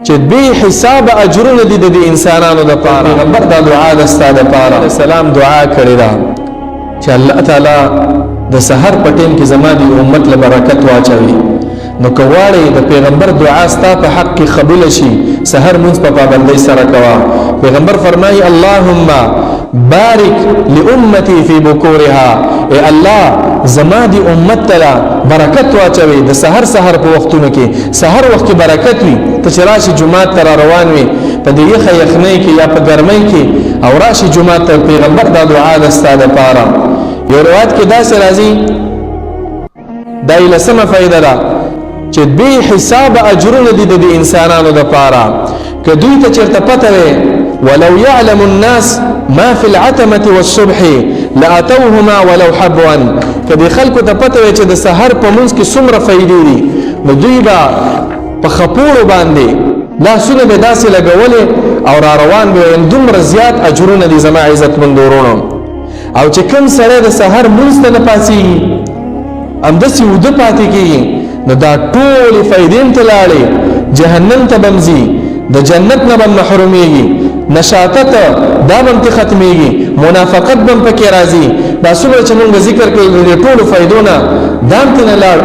چې به حساب اجرونه دي د انسانانو د پاره. پیغمبر دا دعا د ستاده پاره سلام دعا کړی دا چې الله تعالی د سحر په ټیم کې زما د امت له برکت واچوي. نو کواړی د پیغمبر دعا ستا په حق کې قبول شي سحر مونږ په پابندۍ سره کوا. پیغمبر فرمایي اللهم بارک لامتی فی بکورها، اے الله زما دی امت ته برکت واچوي د سحر په وختونو کې. سحر وخت کې برکت وي، ته چې راشي جمعات ته روان وي په دې یخنۍ کې یا په ګرمۍ کې او راشي جمعات ته، پیغمبر دا دعا د ستاده پاره. یو روایت کې داسې راځي دا لسمه فائدہ ده چې به حساب اجرونه دي د انسانانو د پاره. که دوی ته چیرته پته وي ولو يعلم الناس ما في العتمه والصبح لاتوهما ولو حبوا، کدي خلکو ته پته وي چې د سحر په منځ کې څومره فائدې دي نو دوی به په خپور باندې لاسونه به داسې لګولې او را روان به دومره زیات اجرونه دي زما عزت مندورونو. او چې کوم سره د سحر منځ ته نه پاسي امدسي وده پاتې کیږي نو دا ټول فائدې ته لاړې جهنم ته بمزي، د جنت نه بم محروميږي، نشاطت دا بم ته ختميږي، منافقت بم پکې راځي. دا څومره چې موږ ذکر کړل د ټول فائدونه دام ته نه لاړ.